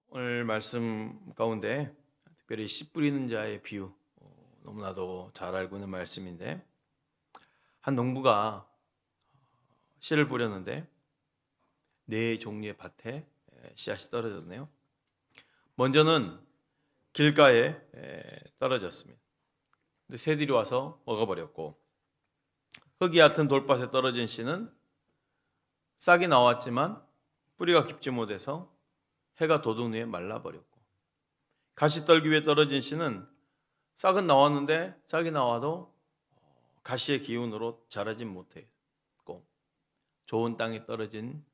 오늘 말씀 가운데 특별히 씨 뿌리는 자의 비유, 너무나도 잘 알고 있는 말씀인데, 한 농부가 씨를 뿌렸는데 네 종류의 밭에 씨앗이 떨어졌네요. 먼저는 길가에 떨어졌습니다. 근데 새들이 와서 먹어버렸고, 흙이 얕은 돌밭에 떨어진 씨는 싹이 나왔지만 뿌리가 깊지 못해서 해가 돋은 후에 말라버렸고, 가시떨기 위에 떨어진 씨는 싹은 나왔는데 싹이 나와도 가시의 기운으로 자라진 못했고, 좋은 땅에 떨어진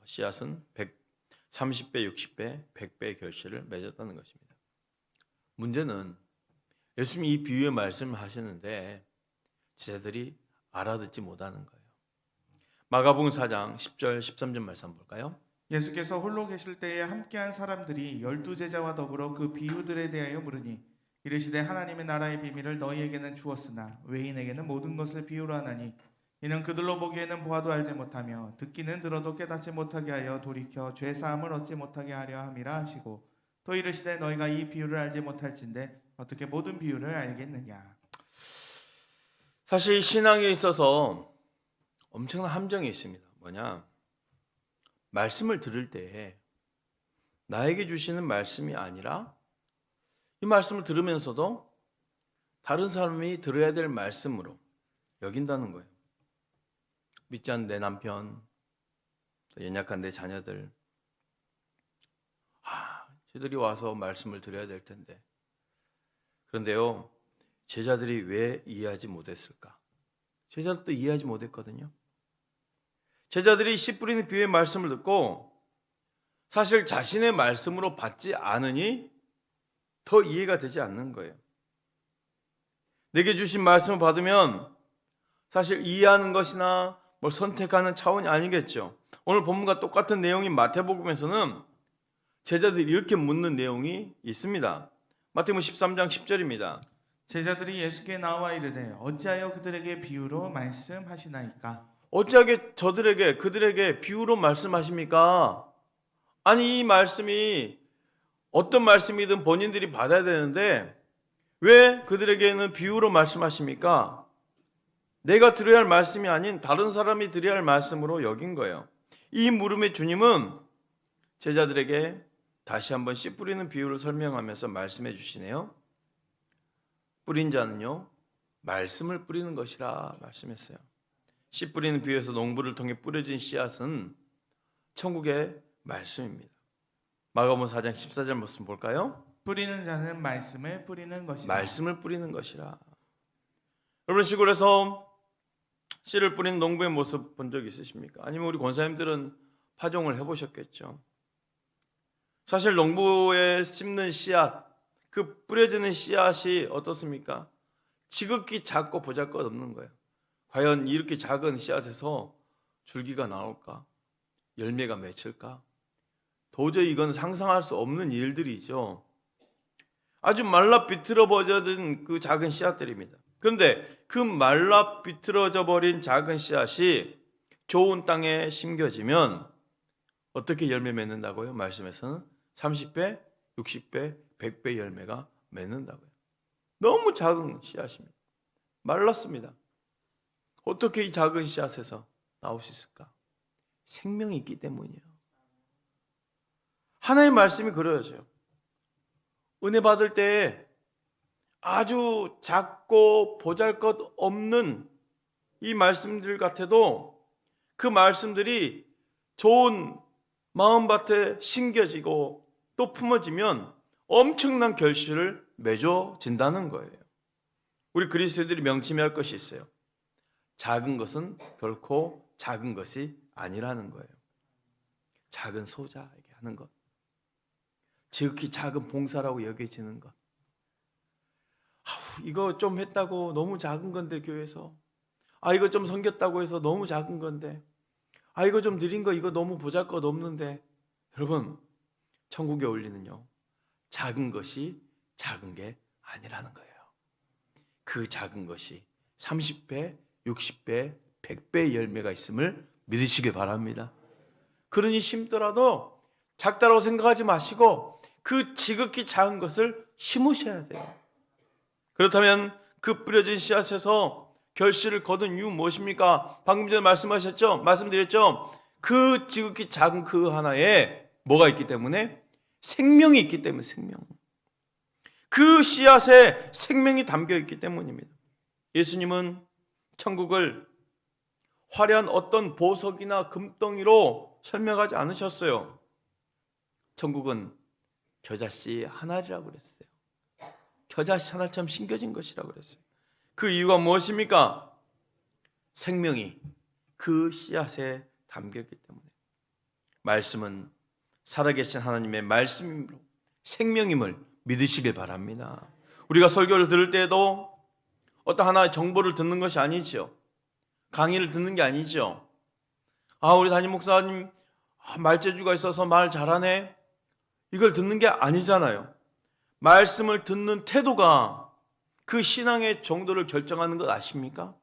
씨앗은 30배, 60배, 100배의 결실을 맺었다는 것입니다. 문제는 예수님이 이 비유의 말씀을 하시는데 제자들이 알아듣지 못하는 거예요. 마가복음 4장 10절 13절 말씀 한번 볼까요? 예수께서 홀로 계실 때에 함께한 사람들이 12제자와 더불어 그 비유들에 대하여 물으니, 이르시되 하나님의 나라의 비밀을 너희에게는 주었으나 외인에게는 모든 것을 비유로 하나니, 이는 그들로 보기에는 보아도 알지 못하며 듣기는 들어도 깨닫지 못하게 하여 돌이켜 죄 사함을 얻지 못하게 하려 함이라 하시고, 또 이르시되 너희가 이 비유를 알지 못할진대 어떻게 모든 비유를 알겠느냐. 사실 신앙에 있어서 엄청난 함정이 있습니다. 뭐냐? 말씀을 들을 때 나에게 주시는 말씀이 아니라 이 말씀을 들으면서도 다른 사람이 들어야 될 말씀으로 여긴다는 거예요. 믿지 않는 내 남편, 연약한 내 자녀들, 쟤들이 와서 말씀을 드려야 될 텐데. 그런데요, 제자들이 왜 이해하지 못했을까? 제자들도 이해하지 못했거든요. 제자들이 씨 뿌리는 비유의 말씀을 듣고 사실 자신의 말씀으로 받지 않으니 더 이해가 되지 않는 거예요. 내게 주신 말씀을 받으면 사실 이해하는 것이나 뭘 선택하는 차원이 아니겠죠. 오늘 본문과 똑같은 내용인 마태복음에서는 제자들이 이렇게 묻는 내용이 있습니다. 마태복음 13장 10절입니다. 제자들이 예수께 나와 이르되 어찌하여 그들에게 비유로 말씀하시나이까. 어찌하게 그들에게 비유로 말씀하십니까? 아니, 이 말씀이 어떤 말씀이든 본인들이 받아야 되는데 왜 그들에게는 비유로 말씀하십니까? 내가 들어야 할 말씀이 아닌 다른 사람이 들어야 할 말씀으로 여긴 거예요. 이 물음의 주님은 제자들에게 다시 한번 씨 뿌리는 비유를 설명하면서 말씀해 주시네요. 뿌린 자는요, 말씀을 뿌리는 것이라 말씀했어요. 씨 뿌리는 비유에서 농부를 통해 뿌려진 씨앗은 천국의 말씀입니다. 마가복음 4장 14절 말씀 볼까요? 뿌리는 자는 말씀을 뿌리는 것이라. 말씀을 뿌리는 것이라. 여러분, 시골에서 씨를 뿌리는 농부의 모습 본 적 있으십니까? 아니면 우리 권사님들은 파종을 해보셨겠죠. 사실 농부에 심는 씨앗, 그 뿌려지는 씨앗이 어떻습니까? 지극히 작고 보잘것없는 거예요. 과연 이렇게 작은 씨앗에서 줄기가 나올까? 열매가 맺힐까? 도저히 이건 상상할 수 없는 일들이죠. 아주 말라 비틀어버려진 그 작은 씨앗들입니다. 그런데 그 말라 비틀어져 버린 작은 씨앗이 좋은 땅에 심겨지면 어떻게 열매 맺는다고요? 말씀에서는 30배, 60배, 100배 열매가 맺는다고요. 너무 작은 씨앗입니다. 말랐습니다. 어떻게 이 작은 씨앗에서 나올 수 있을까? 생명이 있기 때문이에요. 하나님의 말씀이 그려져요. 은혜 받을 때 아주 작고 보잘것없는 이 말씀들 같아도 그 말씀들이 좋은 마음밭에 심겨지고 또 품어지면 엄청난 결실을 맺어진다는 거예요. 우리 그리스도인들이 명심해야 할 것이 있어요. 작은 것은 결코 작은 것이 아니라는 거예요. 작은 소자에게 하는 것, 지극히 작은 봉사라고 여겨지는 것. 이거 좀 했다고 너무 작은 건데 교회에서, 이거 좀 섬겼다고 해서 너무 작은 건데, 이거 좀 드린 거 이거 너무 보잘것없는데. 여러분, 천국에 올리는요, 작은 것이 작은 게 아니라는 거예요. 그 작은 것이 30배, 60배, 100배의 열매가 있음을 믿으시길 바랍니다. 그러니 심더라도 작다라고 생각하지 마시고 그 지극히 작은 것을 심으셔야 돼요. 그렇다면 그 뿌려진 씨앗에서 결실을 거둔 이유 무엇입니까? 방금 전에 말씀드렸죠? 그 지극히 작은 그 하나에 뭐가 있기 때문에? 생명이 있기 때문에 생명. 그 씨앗에 생명이 담겨 있기 때문입니다. 예수님은 천국을 화려한 어떤 보석이나 금덩이로 설명하지 않으셨어요. 천국은 겨자씨 한 알이라고 그랬어요. 겨자씨 한 알처럼 심겨진 것이라고 그랬어요. 그 이유가 무엇입니까? 생명이 그 씨앗에 담겼기 때문에. 말씀은 살아계신 하나님의 말씀이므로 생명임을 믿으시길 바랍니다. 우리가 설교를 들을 때에도 어떤 하나의 정보를 듣는 것이 아니죠. 강의를 듣는 게 아니죠. 우리 담임 목사님 말재주가 있어서 말 잘하네. 이걸 듣는 게 아니잖아요. 말씀을 듣는 태도가 그 신앙의 정도를 결정하는 것 아십니까?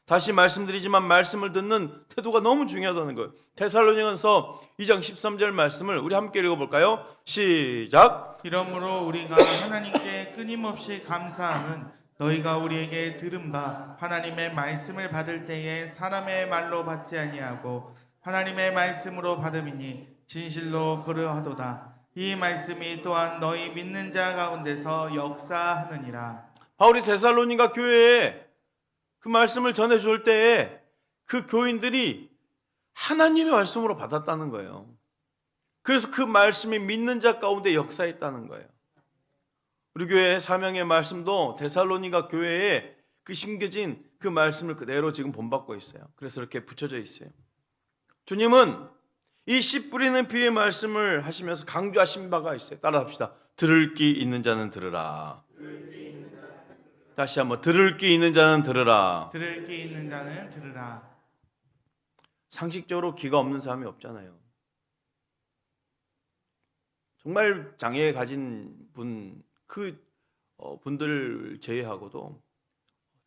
다시 말씀드리지만 말씀을 듣는 태도가 너무 중요하다는 거예요. 데살로니가서 2장 13절 말씀을 우리 함께 읽어볼까요? 시작. 이러므로 우리가 하나님께 끊임없이 감사함은 너희가 우리에게 들은 바 하나님의 말씀을 받을 때에 사람의 말로 받지 아니하고 하나님의 말씀으로 받음이니 진실로 그러하도다. 이 말씀이 또한 너희 믿는 자 가운데서 역사하느니라. 바울이 데살로니가 교회에 그 말씀을 전해줄 때에 그 교인들이 하나님의 말씀으로 받았다는 거예요. 그래서 그 말씀이 믿는 자 가운데 역사했다는 거예요. 우리 교회의 사명의 말씀도 데살로니가 교회에 그 심겨진 그 말씀을 그대로 지금 본받고 있어요. 그래서 이렇게 붙여져 있어요. 주님은 이 씨 뿌리는 비유의 말씀을 하시면서 강조하신 바가 있어요. 따라합시다. 들을 귀 있는 자는 들으라. 다시 한번 들을 귀 있는 자는 들으라. 들을 귀 있는 자는 들으라. 상식적으로 귀가 없는 사람이 없잖아요. 정말 장애 가진 분들 제외하고도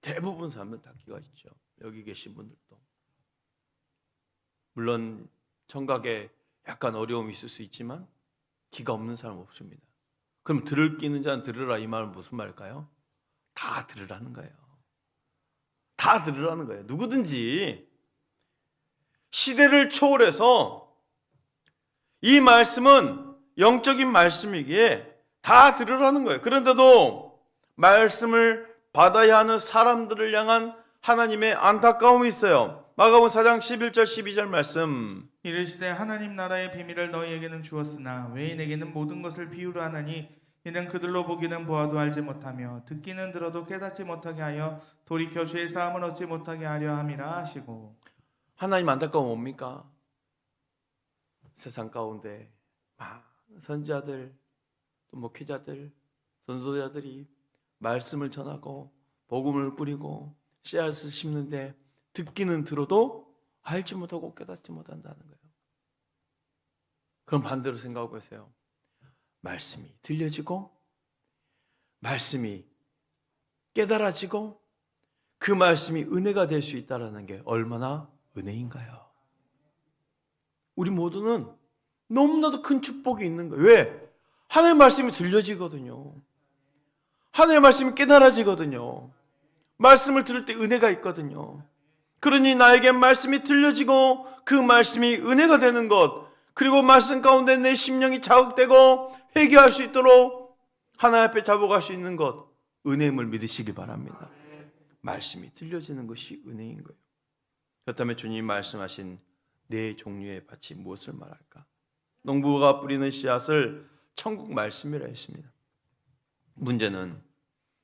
대부분 사람은 다 귀가 있죠. 여기 계신 분들도. 물론 청각에 약간 어려움이 있을 수 있지만 귀가 없는 사람 없습니다. 그럼 들을 귀 있는 자는 들으라, 이 말은 무슨 말일까요? 다 들으라는 거예요. 다 들으라는 거예요. 누구든지 시대를 초월해서 이 말씀은 영적인 말씀이기에 다 들으라는 거예요. 그런데도 말씀을 받아야 하는 사람들을 향한 하나님의 안타까움이 있어요. 마가복음 4장 11절 12절 말씀. 이르시되 하나님 나라의 비밀을 너희에게는 주었으나 외인에게는 모든 것을 비유로 하나니 이는 그들로 보기는 보아도 알지 못하며 듣기는 들어도 깨닫지 못하게 하여 돌이켜 죄의 사함을 얻지 못하게 하려 함이라 하시고. 하나님 안타까움 뭡니까? 세상 가운데 선지자들, 또 목회자들, 선도자들이 말씀을 전하고 복음을 뿌리고 씨앗을 심는데 듣기는 들어도 알지 못하고 깨닫지 못한다는 거예요. 그럼 반대로 생각하고 계세요. 말씀이 들려지고 말씀이 깨달아지고 그 말씀이 은혜가 될 수 있다는 게 얼마나 은혜인가요? 우리 모두는 너무나도 큰 축복이 있는 거예요. 왜? 하나님의 말씀이 들려지거든요. 하나님의 말씀이 깨달아지거든요. 말씀을 들을 때 은혜가 있거든요. 그러니 나에게 말씀이 들려지고 그 말씀이 은혜가 되는 것, 그리고 말씀 가운데 내 심령이 자극되고 회개할 수 있도록 하나님 앞에 잡아갈 수 있는 것, 은혜임을 믿으시기 바랍니다. 말씀이 들려지는 것이 은혜인 거예요. 그렇다면 주님이 말씀하신 네 종류의 밭이 무엇을 말할까? 농부가 뿌리는 씨앗을 천국 말씀이라 했습니다. 문제는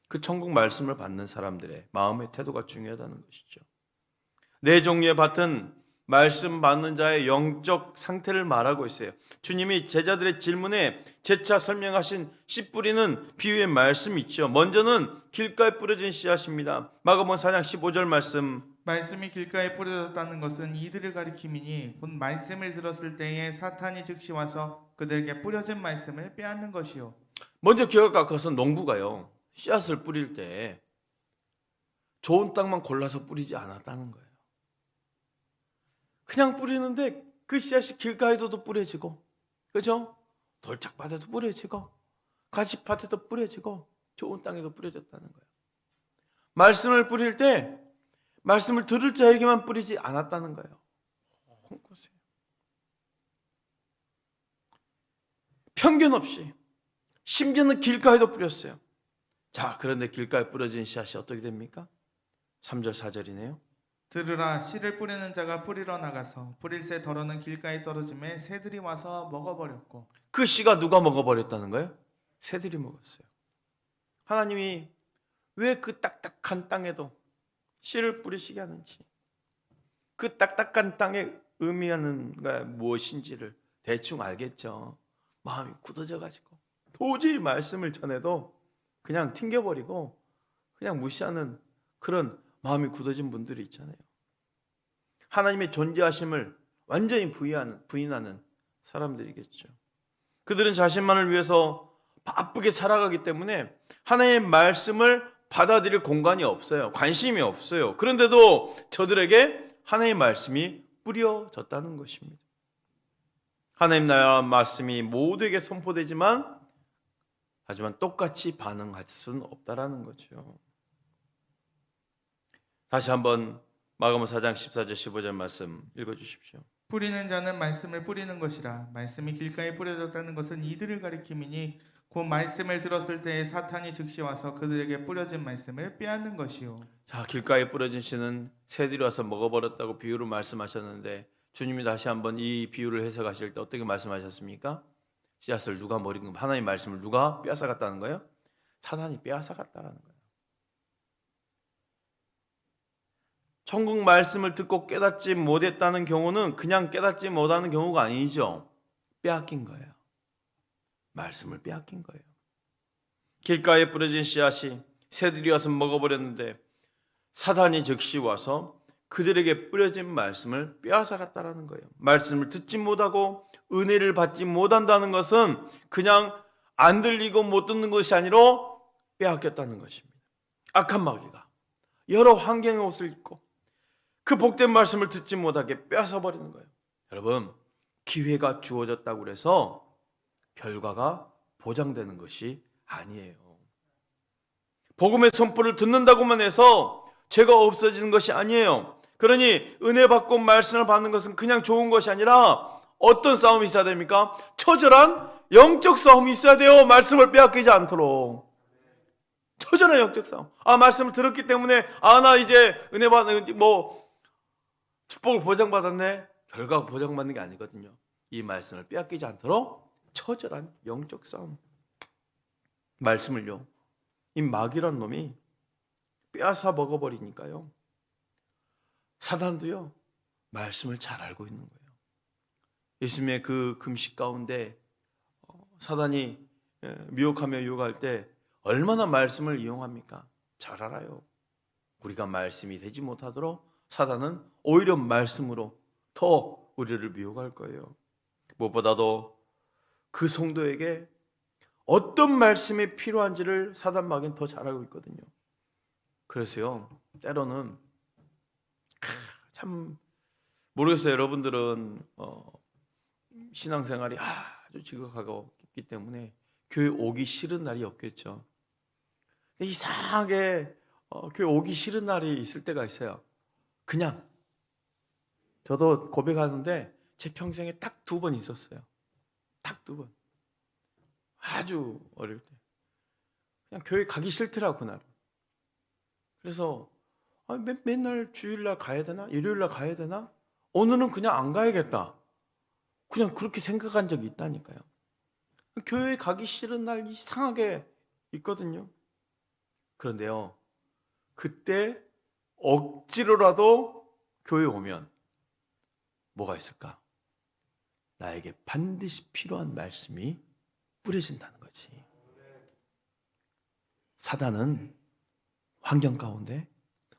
그 천국 말씀을 받는 사람들의 마음의 태도가 중요하다는 것이죠. 네 종류의 밭은 말씀 받는 자의 영적 상태를 말하고 있어요. 주님이 제자들의 질문에 재차 설명하신 씨 뿌리는 비유의 말씀이 있죠. 먼저는 길가에 뿌려진 씨앗입니다. 마가복음 4장 15절 말씀. 말씀이 길가에 뿌려졌다는 것은 이들을 가리킴이니 곧 말씀을 들었을 때에 사탄이 즉시 와서 그들에게 뿌려진 말씀을 빼앗는 것이요. 먼저 기억할 것은 농부가요, 씨앗을 뿌릴 때 좋은 땅만 골라서 뿌리지 않았다는 거예요. 그냥 뿌리는데 그 씨앗이 길가에도 뿌려지고, 그죠? 돌짝밭에도 뿌려지고, 가시밭에도 뿌려지고, 좋은 땅에도 뿌려졌다는 거예요. 말씀을 뿌릴 때 말씀을 들을 자에게만 뿌리지 않았다는 거예요. 곳곳에. 편견 없이, 심지어는 길가에도 뿌렸어요. 자, 그런데 길가에 뿌려진 씨앗이 어떻게 됩니까? 3절 4절이네요. 들으라, 씨를 뿌리는 자가 뿌리러 나가서 뿌릴새 덜어는 길가에 떨어짐에 새들이 와서 먹어버렸고. 그 씨가 누가 먹어버렸다는 거예요? 새들이 먹었어요. 하나님이 왜 그 딱딱한 땅에도 씨를 뿌리시게 하는지, 그 딱딱한 땅에 의미하는 게 무엇인지를 대충 알겠죠. 마음이 굳어져가지고 도저히 말씀을 전해도 그냥 튕겨버리고 그냥 무시하는 그런 마음이 굳어진 분들이 있잖아요. 하나님의 존재하심을 완전히 부인하는 사람들이겠죠. 그들은 자신만을 위해서 바쁘게 살아가기 때문에 하나님의 말씀을 받아들일 공간이 없어요. 관심이 없어요. 그런데도 저들에게 하나님의 말씀이 뿌려졌다는 것입니다. 하나님 나라의 말씀이 모두에게 선포되지만 하지만 똑같이 반응할 수는 없다라는 거죠. 다시 한번 마가복음 4장 14절 15절 말씀 읽어주십시오. 뿌리는 자는 말씀을 뿌리는 것이라. 말씀이 길가에 뿌려졌다는 것은 이들을 가리킴이니 곧 말씀을 들었을 때에 사탄이 즉시 와서 그들에게 뿌려진 말씀을 빼앗는 것이요. 자, 길가에 뿌려진 씨는 새들이 와서 먹어버렸다고 비유로 말씀하셨는데 주님이 다시 한번 이 비유를 해석하실 때 어떻게 말씀하셨습니까? 씨앗을 누가 버린 거? 하나님의 말씀을 누가 빼앗아갔다는 거예요? 사탄이 빼앗아갔다는 거예요. 천국 말씀을 듣고 깨닫지 못했다는 경우는 그냥 깨닫지 못하는 경우가 아니죠. 빼앗긴 거예요. 말씀을 빼앗긴 거예요. 길가에 뿌려진 씨앗이 새들이 와서 먹어버렸는데 사탄이 즉시 와서 그들에게 뿌려진 말씀을 빼앗아갔다는 거예요. 말씀을 듣지 못하고 은혜를 받지 못한다는 것은 그냥 안 들리고 못 듣는 것이 아니라 빼앗겼다는 것입니다. 악한 마귀가 여러 환경의 옷을 입고 그 복된 말씀을 듣지 못하게 빼앗아버리는 거예요. 여러분, 기회가 주어졌다고 해서 결과가 보장되는 것이 아니에요. 복음의 선포를 듣는다고만 해서 죄가 없어지는 것이 아니에요. 그러니 은혜 받고 말씀을 받는 것은 그냥 좋은 것이 아니라 어떤 싸움이 있어야 됩니까? 처절한 영적 싸움이 있어야 돼요. 말씀을 빼앗기지 않도록. 처절한 영적 싸움. 말씀을 들었기 때문에 나 이제 은혜 받는 축복을 보장받았네. 결과가 보장받는 게 아니거든요. 이 말씀을 빼앗기지 않도록 처절한 영적 싸움. 말씀을요, 이 마귀란 놈이 빼앗아 먹어버리니까요. 사단도요, 말씀을 잘 알고 있는 거예요. 예수님의 그 금식 가운데 사단이 미혹하며 유혹할 때 얼마나 말씀을 이용합니까? 잘 알아요. 우리가 말씀이 되지 못하도록 사단은 오히려 말씀으로 더 우리를 미혹할 거예요. 무엇보다도 그 성도에게 어떤 말씀이 필요한지를 사단 마귀는 더 잘 알고 있거든요. 그래서요, 때로는 참 모르겠어요. 여러분들은 신앙생활이 아주 지극하고 깊기 때문에 교회 오기 싫은 날이 없겠죠. 이상하게 교회 오기 싫은 날이 있을 때가 있어요. 그냥 저도 고백하는데 제 평생에 딱 2번 있었어요. 딱 2번. 아주 어릴 때 그냥 교회 가기 싫더라고 그날. 그래서 맨날 주일날 가야 되나? 일요일날 가야 되나? 오늘은 그냥 안 가야겠다. 그냥 그렇게 생각한 적이 있다니까요. 교회 가기 싫은 날 이상하게 있거든요. 그런데요, 그때 억지로라도 교회 오면 뭐가 있을까? 나에게 반드시 필요한 말씀이 뿌려진다는 거지. 사단은 환경 가운데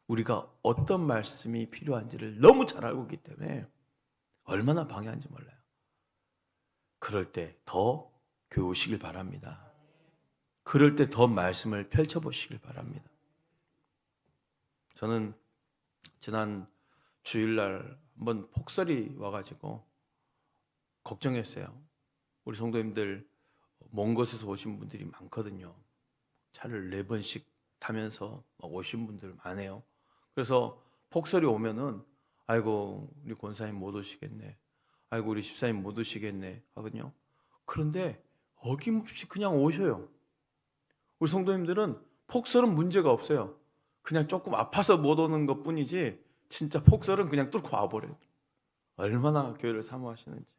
우리가 어떤 말씀이 필요한지를 너무 잘 알고 있기 때문에 얼마나 방해하는지 몰라요. 그럴 때 더 교회 오시길 바랍니다. 그럴 때 더 말씀을 펼쳐보시길 바랍니다. 저는 지난 주일날 한번 폭설이 와가지고 걱정했어요. 우리 성도님들 먼 곳에서 오신 분들이 많거든요. 차를 4번씩 타면서 막 오신 분들 많아요. 그래서 폭설이 오면은 아이고 우리 권사님 못 오시겠네, 아이고 우리 집사님 못 오시겠네 하거든요. 그런데 어김없이 그냥 오셔요. 우리 성도님들은 폭설은 문제가 없어요. 그냥 조금 아파서 못 오는 것 뿐이지 진짜 폭설은 그냥 뚫고 와버려요. 얼마나 교회를 사모하시는지.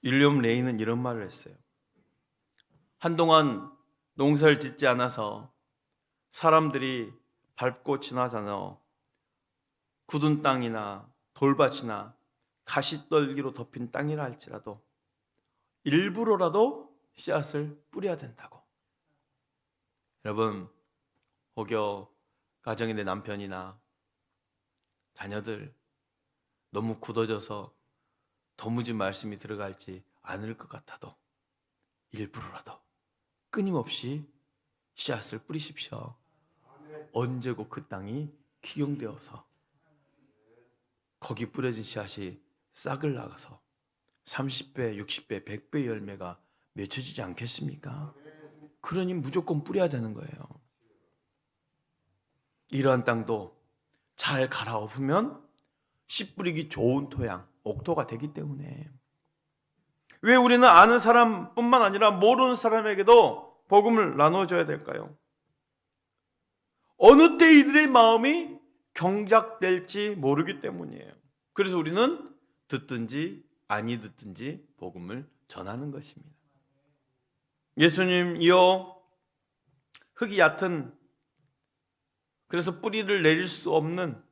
윌리엄 레이는 이런 말을 했어요. 한동안 농사를 짓지 않아서 사람들이 밟고 지나잖아. 굳은 땅이나 돌밭이나 가시떨기로 덮인 땅이라 할지라도 일부러라도 씨앗을 뿌려야 된다고. 여러분, 혹여 가정의 내 남편이나 자녀들 너무 굳어져서 도무지 말씀이 들어갈지 않을 것 같아도 일부러라도 끊임없이 씨앗을 뿌리십시오. 언제고 그 땅이 기경되어서 거기 뿌려진 씨앗이 싹을 나가서 30배, 60배, 100배 열매가 맺혀지지 않겠습니까? 그러니 무조건 뿌려야 되는 거예요. 이러한 땅도 잘 갈아엎으면 씨 뿌리기 좋은 토양, 옥토가 되기 때문에. 왜 우리는 아는 사람뿐만 아니라 모르는 사람에게도 복음을 나눠줘야 될까요? 어느 때 이들의 마음이 경작될지 모르기 때문이에요. 그래서 우리는 듣든지 아니 듣든지 복음을 전하는 것입니다. 예수님이요, 흙이 얕은, 그래서 뿌리를 내릴 수 없는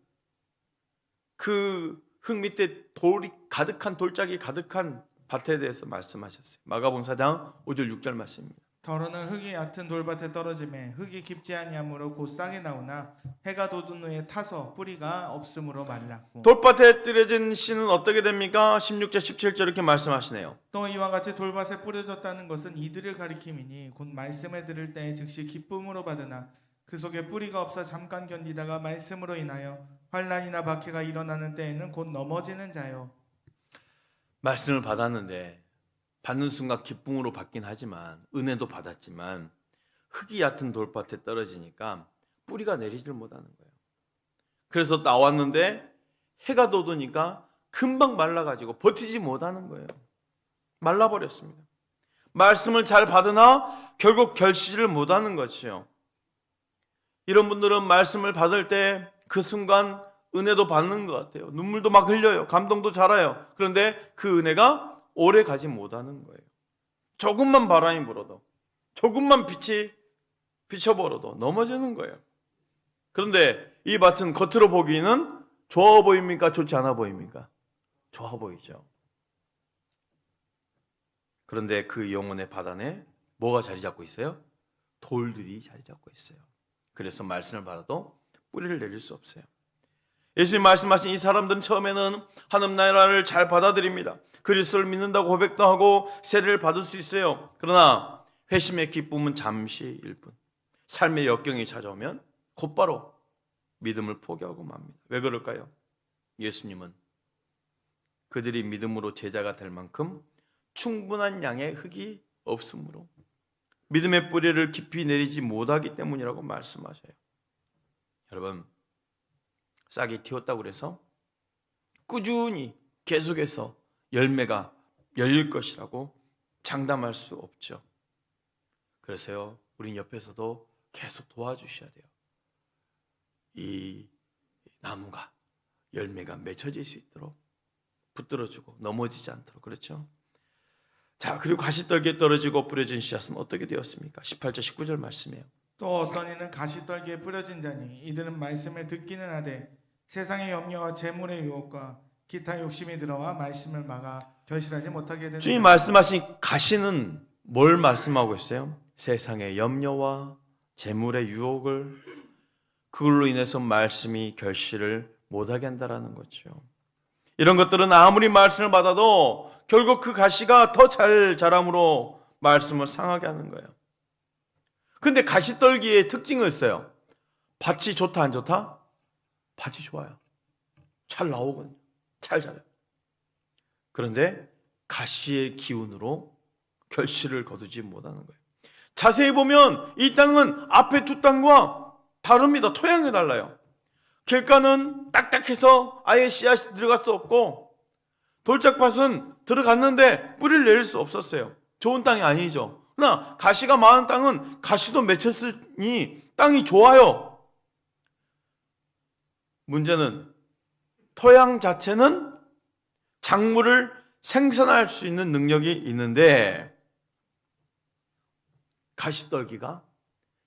그 흙 밑에 돌이 가득한, 돌짝이 가득한 밭에 대해서 말씀하셨어요. 마가복음 4장 5절 6절 말씀입니다. 더러는 흙이 얕은 돌밭에 떨어짐에 흙이 깊지 아니하므로 곧 싹이 나오나 해가 돋은 후에 타서 뿌리가 없으므로 말랐고. 돌밭에 떨어진 씨는 어떻게 됩니까? 16절 17절 이렇게 말씀하시네요. 또 이와 같이 돌밭에 뿌려졌다는 것은 이들을 가리킴이니 곧 말씀을 들을 때에 즉시 기쁨으로 받으나 그 속에 뿌리가 없어 잠깐 견디다가 말씀으로 인하여 환난이나 박해가 일어나는 때에는 곧 넘어지는 자요. 말씀을 받았는데 받는 순간 기쁨으로 받긴 하지만, 은혜도 받았지만 흙이 얕은 돌밭에 떨어지니까 뿌리가 내리질 못하는 거예요. 그래서 나왔는데 해가 돋으니까 금방 말라가지고 버티지 못하는 거예요. 말라버렸습니다. 말씀을 잘 받으나 결국 결실을 못하는 것이요. 이런 분들은 말씀을 받을 때 그 순간 은혜도 받는 것 같아요. 눈물도 막 흘려요. 감동도 자라요. 그런데 그 은혜가 오래 가지 못하는 거예요. 조금만 바람이 불어도, 조금만 빛이 비춰버려도 넘어지는 거예요. 그런데 이 밭은 겉으로 보기에는 좋아 보입니까? 좋지 않아 보입니까? 좋아 보이죠. 그런데 그 영혼의 밭 안에 뭐가 자리 잡고 있어요? 돌들이 자리 잡고 있어요. 그래서 말씀을 받아도 뿌리를 내릴 수 없어요. 예수님 말씀하신 이 사람들은 처음에는 하나님 나라를 잘 받아들입니다. 그리스도를 믿는다고 고백도 하고 세례를 받을 수 있어요. 그러나 회심의 기쁨은 잠시일 뿐. 삶의 역경이 찾아오면 곧바로 믿음을 포기하고 맙니다. 왜 그럴까요? 예수님은 그들이 믿음으로 제자가 될 만큼 충분한 양의 흙이 없으므로 믿음의 뿌리를 깊이 내리지 못하기 때문이라고 말씀하셔요. 여러분, 싹이 튀었다고 그래서 꾸준히 계속해서 열매가 열릴 것이라고 장담할 수 없죠. 그래서요, 우린 옆에서도 계속 도와주셔야 돼요. 이 나무가 열매가 맺혀질 수 있도록 붙들어주고 넘어지지 않도록. 그렇죠? 자, 그리고 가시떨기에 떨어지고 뿌려진 씨앗은 어떻게 되었습니까? 18절 19절 말씀이에요. 또 어떤 이는 가시떨기에 뿌려진 자니 이들은 말씀을 듣기는 하되 세상의 염려와 재물의 유혹과 기타 욕심이 들어와 말씀을 막아 결실하지 못하게 되는. 주님 말씀하신 가시는 뭘 말씀하고 있어요? 세상의 염려와 재물의 유혹을, 그걸로 인해서 말씀이 결실을 못하게 한다라는 거죠. 이런 것들은 아무리 말씀을 받아도 결국 그 가시가 더 잘 자람으로 말씀을 상하게 하는 거예요. 근데 가시떨기의 특징은 있어요. 밭이 좋다 안 좋다? 밭이 좋아요. 잘 나오거든요. 잘 자라요. 그런데 가시의 기운으로 결실을 거두지 못하는 거예요. 자세히 보면 이 땅은 앞에 두 땅과 다릅니다. 토양이 달라요. 길가는 딱딱해서 아예 씨앗이 들어갈 수 없고, 돌짝밭은 들어갔는데 뿌리를 내릴 수 없었어요. 좋은 땅이 아니죠. 그러나 가시가 많은 땅은 가시도 맺혔으니 땅이 좋아요. 문제는 토양 자체는 작물을 생산할 수 있는 능력이 있는데 가시떨기가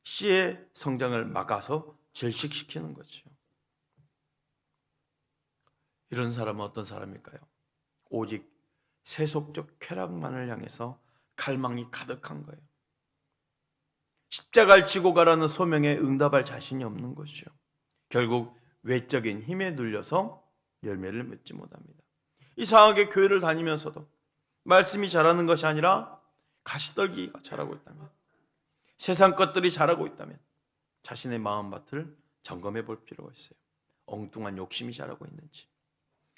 씨의 성장을 막아서 질식시키는 거죠. 이런 사람은 어떤 사람일까요? 오직 세속적 쾌락만을 향해서 갈망이 가득한 거예요. 십자가를 지고 가라는 소명에 응답할 자신이 없는 것이죠. 결국 외적인 힘에 눌려서 열매를 맺지 못합니다. 이상하게 교회를 다니면서도 말씀이 자라는 것이 아니라 가시떨기가 자라고 있다면, 세상 것들이 자라고 있다면 자신의 마음밭을 점검해 볼 필요가 있어요. 엉뚱한 욕심이 자라고 있는지,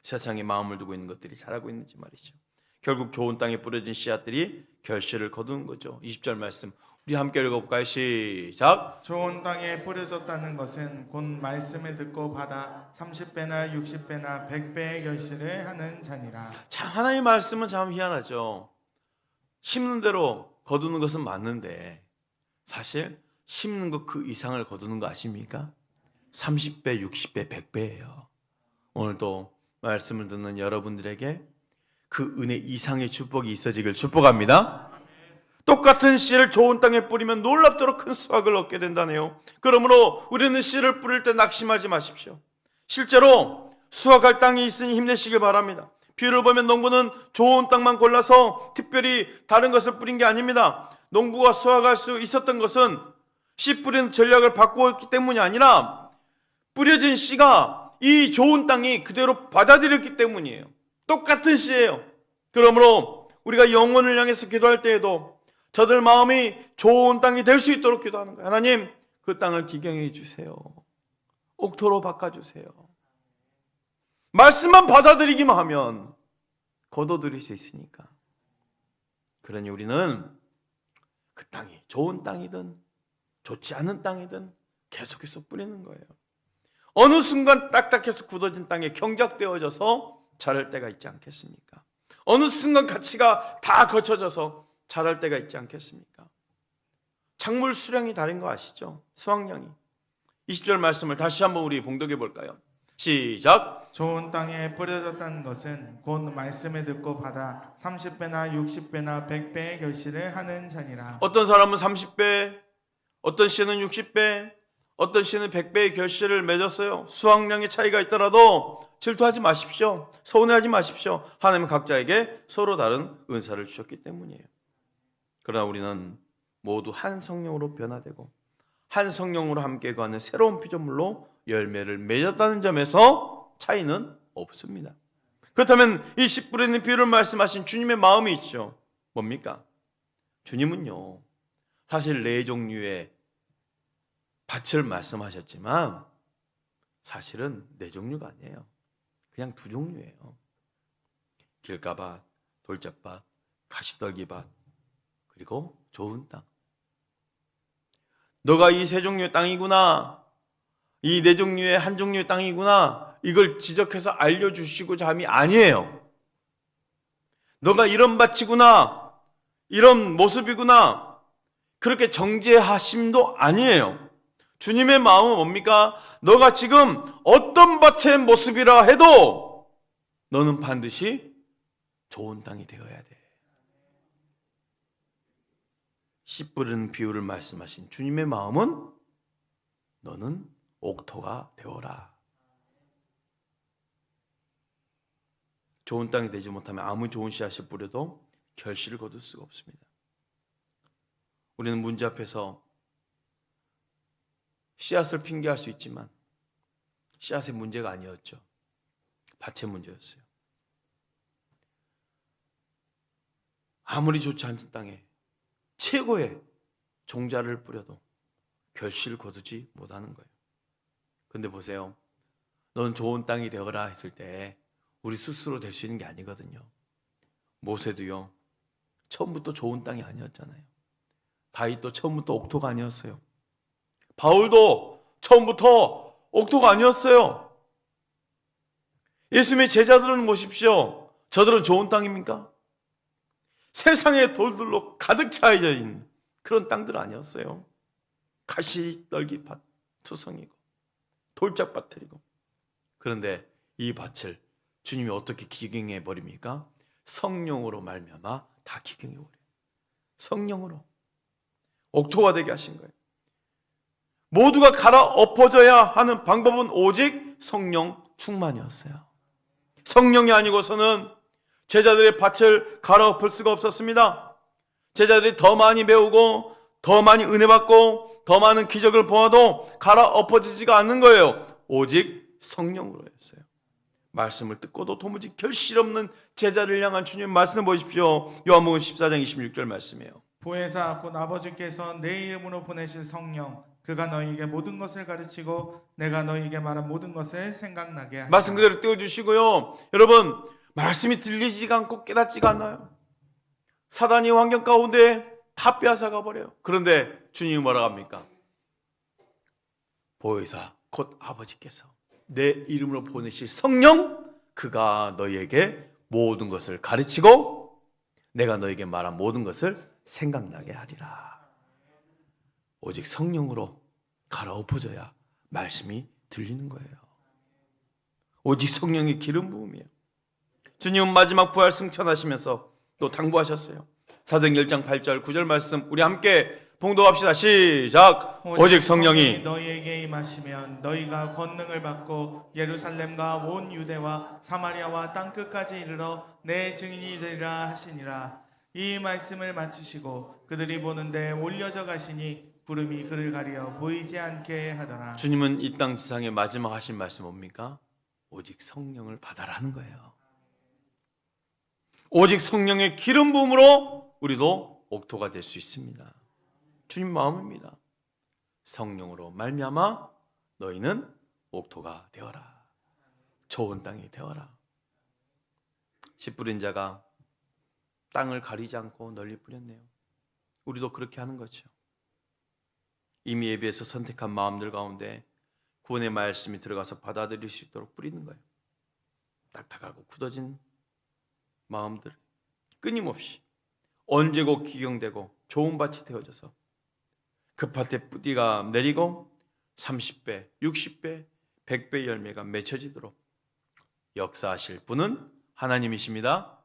세상에 마음을 두고 있는 것들이 자라고 있는지 말이죠. 결국 좋은 땅에 뿌려진 씨앗들이 결실을 거두는 거죠. 20절 말씀 우리 함께 읽어볼까요? 시작. 좋은 땅에 뿌려졌다는 것은 곧 말씀을 듣고 받아 30배나 60배나 100배의 결실을 하는 자니라. 참, 하나님의 말씀은 참 희한하죠. 심는 대로 거두는 것은 맞는데 사실 심는 것 그 이상을 거두는 거 아십니까? 30배, 60배, 100배예요. 오늘도 말씀을 듣는 여러분들에게 그 은혜 이상의 축복이 있어지길 축복합니다. 똑같은 씨를 좋은 땅에 뿌리면 놀랍도록 큰 수확을 얻게 된다네요. 그러므로 우리는 씨를 뿌릴 때 낙심하지 마십시오. 실제로 수확할 땅이 있으니 힘내시길 바랍니다. 비유를 보면 농부는 좋은 땅만 골라서 특별히 다른 것을 뿌린 게 아닙니다. 농부가 수확할 수 있었던 것은 씨 뿌리는 전략을 바꾸었기 때문이 아니라 뿌려진 씨가 이 좋은 땅이 그대로 받아들였기 때문이에요. 똑같은 씨예요. 그러므로 우리가 영혼을 향해서 기도할 때에도 저들 마음이 좋은 땅이 될 수 있도록 기도하는 거예요. 하나님, 그 땅을 기경해 주세요. 옥토로 바꿔주세요. 말씀만 받아들이기만 하면 거둬들일 수 있으니까. 그러니 우리는 그 땅이 좋은 땅이든 좋지 않은 땅이든 계속해서 뿌리는 거예요. 어느 순간 딱딱해서 굳어진 땅에 경작되어져서 자랄 때가 있지 않겠습니까? 어느 순간 가치가 다 거쳐져서 자랄 때가 있지 않겠습니까? 작물 수량이 다른 거 아시죠? 수확량이. 20절 말씀을 다시 한번 우리 봉독해 볼까요? 시작. 좋은 땅에 뿌려졌다는 것은 곧 말씀을 듣고 받아 30배나 60배나 100배의 결실을 하는 자니라. 어떤 사람은 30배, 어떤 씨는 60배, 어떤 씨는 100배의 결실을 맺었어요. 수확량의 차이가 있더라도 질투하지 마십시오. 서운해하지 마십시오. 하나님은 각자에게 서로 다른 은사를 주셨기 때문이에요. 그러나 우리는 모두 한 성령으로 변화되고 한 성령으로 함께 가는 새로운 피조물로 열매를 맺었다는 점에서 차이는 없습니다. 그렇다면 이 씨 뿌리는 비유를 말씀하신 주님의 마음이 있죠. 뭡니까? 주님은요, 사실 네 종류의 밭을 말씀하셨지만 사실은 네 종류가 아니에요. 그냥 두 종류예요. 길가밭, 돌짝밭, 가시떨기밭, 그리고 좋은 땅. 너가 이 세 종류의 땅이구나, 이 네 종류의 한 종류의 땅이구나, 이걸 지적해서 알려주시고자 함이 아니에요. 너가 이런 밭이구나, 이런 모습이구나, 그렇게 정죄하심도 아니에요. 주님의 마음은 뭡니까? 너가 지금 어떤 밭의 모습이라 해도 너는 반드시 좋은 땅이 되어야 돼. 씨 뿌리는 비유를 말씀하신 주님의 마음은 너는 옥토가 되어라. 좋은 땅이 되지 못하면 아무 좋은 씨앗을 뿌려도 결실을 거둘 수가 없습니다. 우리는 문제 앞에서 씨앗을 핑계할 수 있지만 씨앗의 문제가 아니었죠. 밭의 문제였어요. 아무리 좋지 않은 땅에 최고의 종자를 뿌려도 결실을 거두지 못하는 거예요. 근데 보세요. 넌 좋은 땅이 되어라 했을 때 우리 스스로 될 수 있는 게 아니거든요. 모세도요, 처음부터 좋은 땅이 아니었잖아요. 다윗도 처음부터 옥토가 아니었어요. 바울도 처음부터 옥토가 아니었어요. 예수님의 제자들은 보십시오. 저들은 좋은 땅입니까? 세상의 돌들로 가득 차여져 있는 그런 땅들 아니었어요. 가시떨기밭 투성이고 돌짝밭들이고. 그런데 이 밭을 주님이 어떻게 기경해 버립니까? 성령으로 말미암아 다 기경해 버려요. 성령으로 옥토가 되게 하신 거예요. 모두가 갈아엎어져야 하는 방법은 오직 성령 충만이었어요. 성령이 아니고서는 제자들의 밭을 갈아엎을 수가 없었습니다. 제자들이 더 많이 배우고 더 많이 은혜 받고 더 많은 기적을 보아도 갈아엎어지지가 않는 거예요. 오직 성령으로였어요. 말씀을 듣고도 도무지 결실 없는 제자를 향한 주님의 말씀 보십시오. 요한복음 14장 26절 말씀이에요. 보혜사 곧 아버지께서 내 이름으로 보내실 성령 그가 너희에게 모든 것을 가르치고 내가 너희에게 말한 모든 것을 생각나게 하리라. 말씀 그대로 띄워주시고요. 여러분, 말씀이 들리지가 않고 깨닫지가 않아요. 사단이 환경 가운데 다 빼앗아가 버려요. 그런데 주님이 뭐라고 합니까? 보혜사 곧 아버지께서 내 이름으로 보내실 성령 그가 너희에게 모든 것을 가르치고 내가 너희에게 말한 모든 것을 생각나게 하리라. 오직 성령으로 갈아엎어져야 말씀이 들리는 거예요. 오직 성령의 기름 부음이에요. 주님은 마지막 부활 승천하시면서 또 당부하셨어요. 사도행 10장 8절 9절 말씀 우리 함께 봉독합시다. 시작. 오직 성령이 너희에게 임하시면 너희가 권능을 받고 예루살렘과 온 유대와 사마리아와 땅끝까지 이르러 내 증인이 되리라 하시니라. 이 말씀을 마치시고 그들이 보는데 올려져 가시니 구름이 그를 가리어 보이지 않게 하더라. 주님은 이 땅 지상에 마지막 하신 말씀 뭡니까? 오직 성령을 받아라는 거예요. 오직 성령의 기름 부음으로 우리도 옥토가 될 수 있습니다. 주님 마음입니다. 성령으로 말미암아 너희는 옥토가 되어라. 좋은 땅이 되어라. 씨 뿌린 자가 땅을 가리지 않고 널리 뿌렸네요. 우리도 그렇게 하는 거죠. 이미 예비해서 선택한 마음들 가운데 구원의 말씀이 들어가서 받아들일 수 있도록 뿌리는 거예요. 딱딱하고 굳어진 마음들 끊임없이 언제고 기경되고 좋은 밭이 되어져서 그 밭에 뿌리가 내리고 30배, 60배, 100배 열매가 맺혀지도록 역사하실 분은 하나님이십니다.